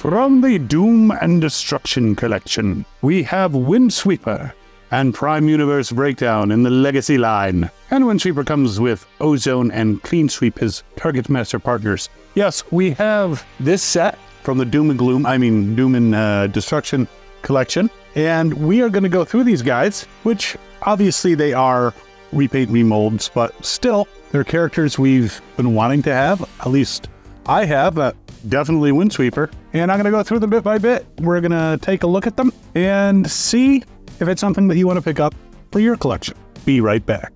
From the Doom and Destruction collection, we have Windsweeper and Prime Universe Breakdown in the Legacy line. And Windsweeper comes with Ozone and Cleansweep as Targetmaster partners. Yes, we have this set from the Doom and Destruction collection. And we are going to go through these guys, which obviously they are repaint remolds, but still, they're characters we've been wanting to have. At least I have, definitely Windsweeper. And I'm going to go through them bit by bit. We're going to take a look at them and see if it's something that you want to pick up for your collection. Be right back.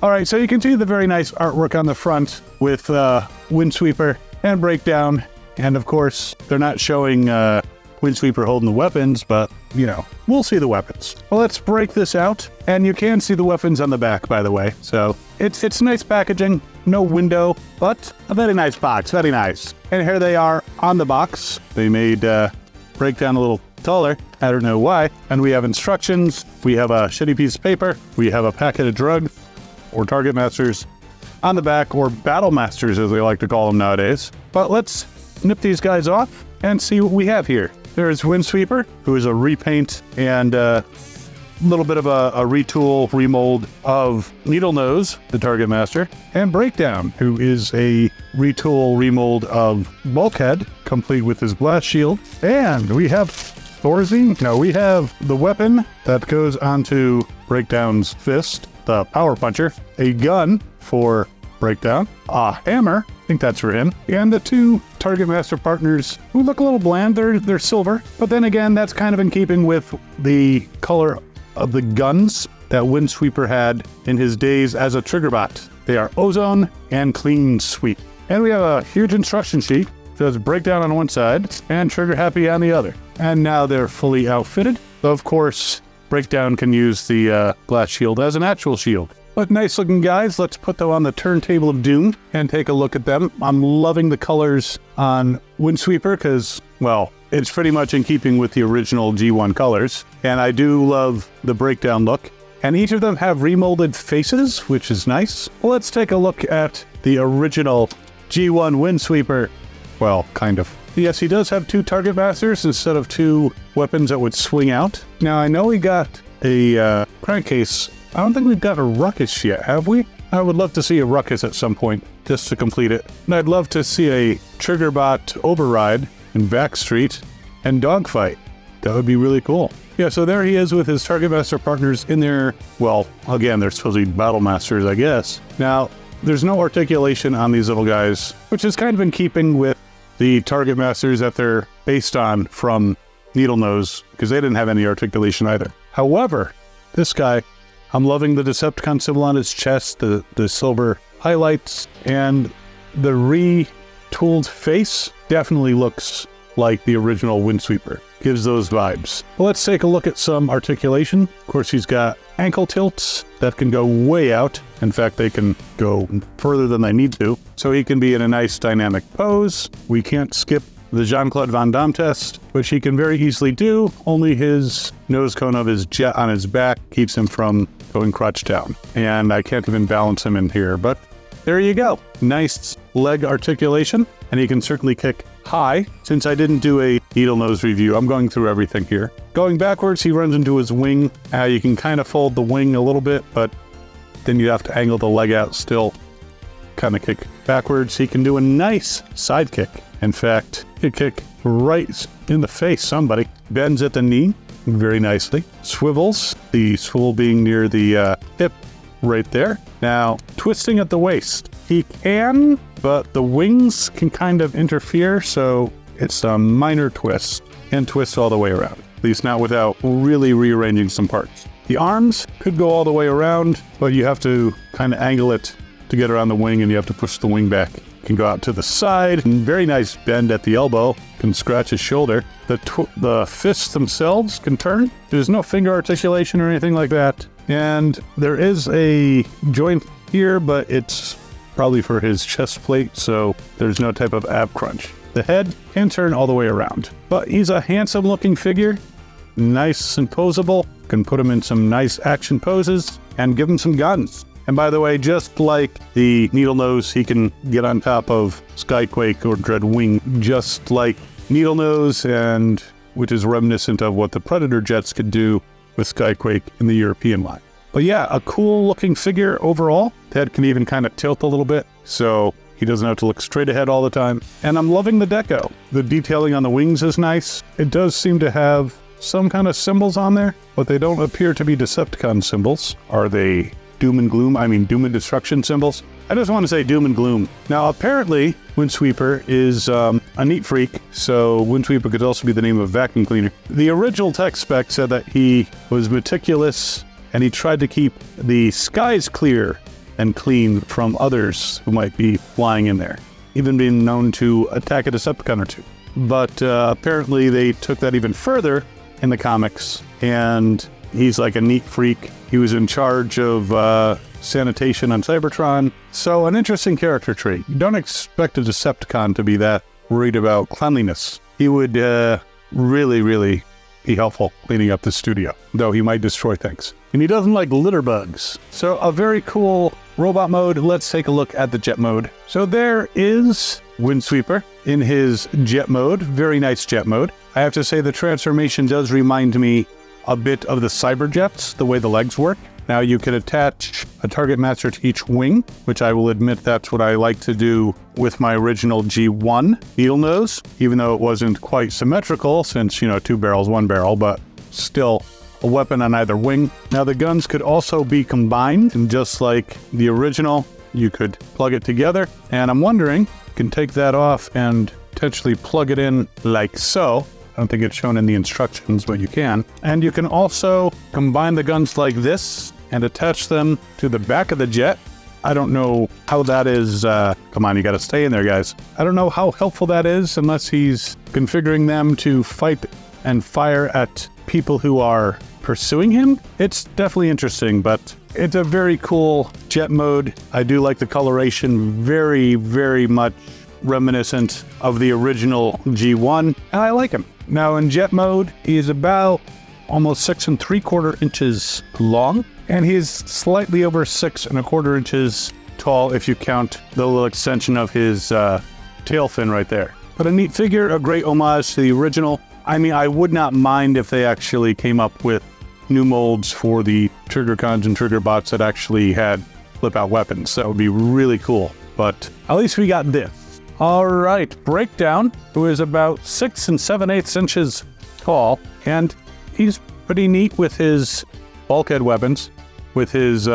All right, so you can see the very nice artwork on the front with Windsweeper and Breakdown. And of course, they're not showing Windsweeper holding the weapons, but, you know, we'll see the weapons. Well, let's break this out. And you can see the weapons on the back, by the way. So it's nice packaging, no window, but a very nice box, very nice. And here they are on the box. They made Breakdown a little taller. I don't know why. And we have instructions. We have a shitty piece of paper. We have a packet of drugs, or Targetmasters on the back, or Battlemasters as they like to call them nowadays. But let's nip these guys off and see what we have here. There's Windsweeper, who is a repaint and a little bit of a retool, remold of Needlenose, the Targetmaster, and Breakdown, who is a retool, remold of Bulkhead, complete with his blast shield. And we have Thorazine. No, we have the weapon that goes onto Breakdown's fist, the power puncher, a gun for Breakdown, a hammer, I think that's for him, and the two Targetmaster partners who look a little bland. They're silver, but then again, that's kind of in keeping with the color of the guns that Windsweeper had in his days as a Triggerbot. They are Ozone and Cleansweep. And we have a huge instruction sheet. It says Breakdown on one side and Trigger Happy on the other. And now they're fully outfitted. Of course, Breakdown can use the blast shield as an actual shield. But nice looking guys. Let's put them on the turntable of doom and take a look at them. I'm loving the colors on Windsweeper because, well, it's pretty much in keeping with the original G1 colors. And I do love the Breakdown look. And each of them have remolded faces, which is nice. Well, let's take a look at the original G1 Windsweeper. Well, kind of. Yes, he does have two Targetmasters instead of two weapons that would swing out. Now, I know we got a crankcase. I don't think we've got a ruckus yet, have we? I would love to see a ruckus at some point, just to complete it. And I'd love to see a Triggerbot override in Backstreet and Dogfight. That would be really cool. Yeah, so there he is with his Targetmaster partners in there. Well, again, they're supposed to be Battlemasters, I guess. Now, there's no articulation on these little guys, which is kind of in keeping with the Targetmasters that they're based on from Needlenose, because they didn't have any articulation either. However, this guy, I'm loving the Decepticon symbol on his chest, the silver highlights, and the retooled face definitely looks like the original Windsweeper. Gives those vibes. Well, let's take a look at some articulation. Of course, he's got ankle tilts that can go way out. In fact, they can go further than they need to. So he can be in a nice dynamic pose. We can't skip the Jean-Claude Van Damme test, which he can very easily do. Only his nose cone of his jet on his back keeps him from going crotch down. And I can't even balance him in here, but there you go. Nice leg articulation, and he can certainly kick high. Since I didn't do a Needlenose review, I'm going through everything here. Going backwards, he runs into his wing. You can kind of fold the wing a little bit, but then you have to angle the leg out still. Kind of kick backwards. He can do a nice side kick. In fact, he could kick right in the face somebody. Bends at the knee very nicely. Swivels, the swivel being near the hip right there. Now, twisting at the waist. He can, but the wings can kind of interfere, so it's a minor twist. And twist all the way around. At least not without really rearranging some parts. The arms could go all the way around, but you have to kind of angle it to get around the wing, and you have to push the wing back. Can go out to the side, and very nice bend at the elbow, can scratch his shoulder. The fists themselves can turn. There's no finger articulation or anything like that. And there is a joint here, but it's probably for his chest plate, so there's no type of ab crunch. The head can turn all the way around. But he's a handsome looking figure, nice and posable. Can put him in some nice action poses and give him some guns. And by the way, just like the Needlenose, he can get on top of Skyquake or Dreadwing, just like Needlenose, and which is reminiscent of what the Predator jets could do with Skyquake in the European line. But yeah, a cool looking figure overall. The head can even kind of tilt a little bit, so he doesn't have to look straight ahead all the time. And I'm loving the deco. The detailing on the wings is nice. It does seem to have some kind of symbols on there, but they don't appear to be Decepticon symbols. Are they doom and gloom? I mean, doom and destruction symbols? I just want to say doom and gloom. Now, apparently, Windsweeper is a neat freak, so Windsweeper could also be the name of vacuum cleaner. The original tech spec said that he was meticulous and he tried to keep the skies clear and clean from others who might be flying in there, even being known to attack a Decepticon or two. But apparently they took that even further in the comics, and he's like a neat freak. He was in charge of sanitation on Cybertron. So an interesting character trait. You don't expect a Decepticon to be that worried about cleanliness. He would really be helpful cleaning up the studio, though he might destroy things. And he doesn't like litter bugs. So a very cool robot mode. Let's take a look at the jet mode. So there is Windsweeper in his jet mode. Very nice jet mode. I have to say the transformation does remind me a bit of the Cyberjets, the way the legs work. Now you can attach a Targetmaster to each wing, which I will admit that's what I like to do with my original G1 Needlenose, even though it wasn't quite symmetrical since, you know, 2 barrels, 1 barrel, but still a weapon on either wing. Now the guns could also be combined, and just like the original, you could plug it together. And I'm wondering, you can take that off and potentially plug it in like so. I don't think it's shown in the instructions, but you can. And you can also combine the guns like this and attach them to the back of the jet. I don't know how that is, come on, you gotta stay in there, guys. I don't know how helpful that is unless he's configuring them to fight and fire at people who are pursuing him. It's definitely interesting, but it's a very cool jet mode. I do like the coloration, very much reminiscent of the original G1, and I like him. Now in jet mode, he's about almost 6 3/4 inches long, and he's slightly over 6 1/4 inches tall if you count the little extension of his tail fin right there. But a neat figure, a great homage to the original. I mean, I would not mind if they actually came up with new molds for the Triggercons and Triggerbots that actually had flip-out weapons. That would be really cool, but at least we got this. All right, Breakdown, who is about 6 7/8 inches tall, and he's pretty neat with his bulkhead weapons, with his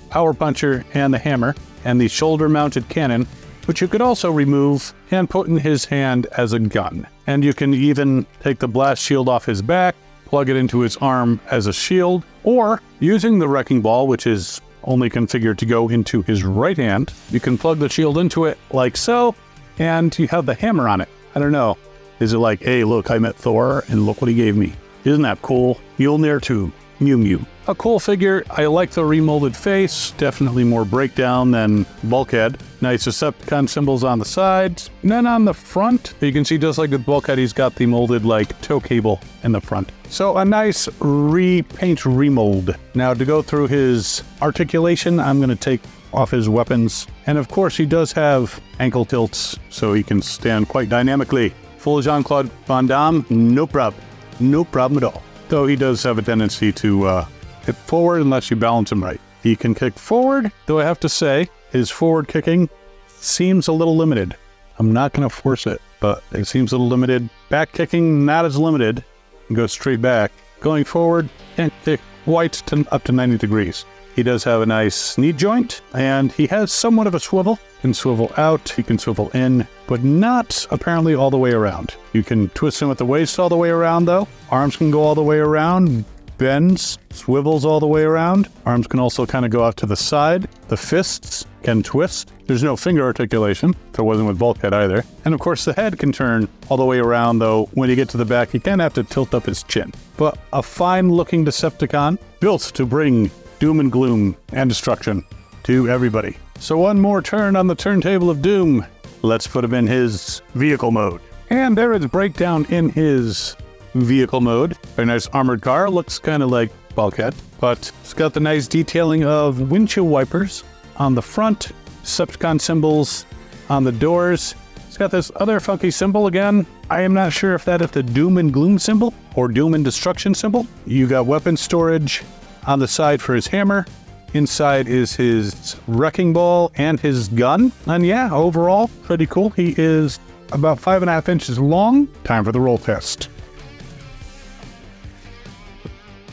power puncher and the hammer, and the shoulder-mounted cannon, which you could also remove and put in his hand as a gun. And you can even take the blast shield off his back, plug it into his arm as a shield, or using the Wrecking Ball, which is only configured to go into his right hand, you can plug the shield into it like so, and you have the hammer on it. I don't know. Is it like, hey, look, I met Thor, and look what he gave me. Isn't that cool? Mjolnir 2. Mew Mew. A cool figure. I like the remolded face. Definitely more Breakdown than Bulkhead. Nice Decepticon symbols on the sides. And then on the front, you can see just like with Bulkhead, he's got the molded like tow cable in the front. So a nice repaint remold. Now to go through his articulation, I'm going to take off his weapons. And of course he does have ankle tilts, so he can stand quite dynamically. Full Jean-Claude Van Damme, no problem. No problem at all. Though he does have a tendency to hit forward unless you balance him right. He can kick forward, though I have to say, his forward kicking seems a little limited. I'm not going to force it, but it seems a little limited. Back kicking, not as limited. You can go straight back. Going forward, and kick right to up to 90 degrees. He does have a nice knee joint, and he has somewhat of a swivel. He can swivel out, he can swivel in, but not apparently all the way around. You can twist him at the waist all the way around, though. Arms can go all the way around, bends, swivels all the way around. Arms can also kind of go out to the side. The fists can twist. There's no finger articulation. There wasn't with Bulkhead either. And of course the head can turn all the way around, though when you get to the back, you kind of have to tilt up his chin. But a fine-looking Decepticon, built to bring doom and gloom and destruction to everybody. So one more turn on the turntable of doom. Let's put him in his vehicle mode. And there is Breakdown in his vehicle mode. Very nice armored car. Looks kind of like Bulkhead, but it's got the nice detailing of windshield wipers on the front, Decepticon symbols on the doors. It's got this other funky symbol again. I am not sure if that is the doom and gloom symbol or doom and destruction symbol. You got weapon storage on the side for his hammer. Inside is his wrecking ball and his gun. And yeah, overall, pretty cool. He is about 5.5 inches long. Time for the roll test.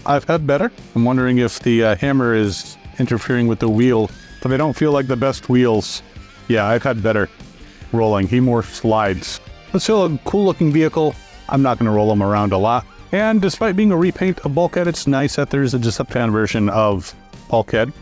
I've had better. I'm wondering if the hammer is interfering with the wheel, but they don't feel like the best wheels. Yeah, I've had better rolling. He more slides. It's still a cool looking vehicle. I'm not going to roll him around a lot. And despite being a repaint of Bulkhead, it's nice that there's a Decepticon version of Bulkhead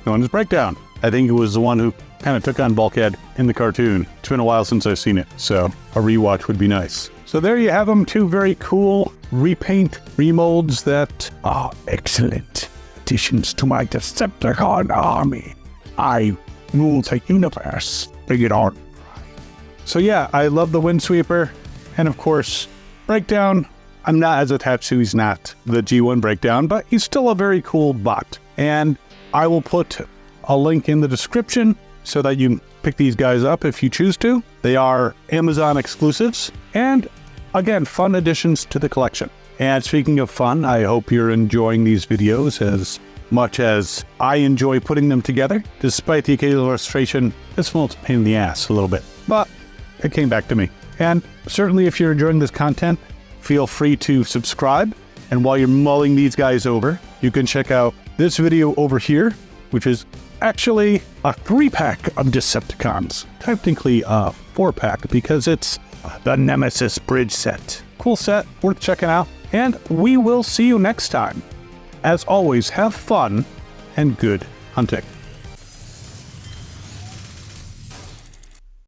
known as Breakdown. I think it was the one who kind of took on Bulkhead in the cartoon. It's been a while since I've seen it, so a rewatch would be nice. So there you have them, two very cool repaint remolds that are excellent additions to my Decepticon army. I rule the universe. Bring it on. So yeah, I love the Windsweeper, and of course, Breakdown. I'm not as attached to, he's not the G1 Breakdown, but he's still a very cool bot. And I will put a link in the description so that you can pick these guys up if you choose to. They are Amazon exclusives, and again, fun additions to the collection. And speaking of fun, I hope you're enjoying these videos as much as I enjoy putting them together. Despite the occasional frustration, this one's a pain in the ass a little bit, but it came back to me. And certainly if you're enjoying this content, feel free to subscribe. And while you're mulling these guys over, you can check out this video over here, which is actually a 3-pack of Decepticons. Technically a 4-pack because it's the Nemesis bridge set. Cool set, worth checking out. And we will see you next time. As always, have fun and good hunting.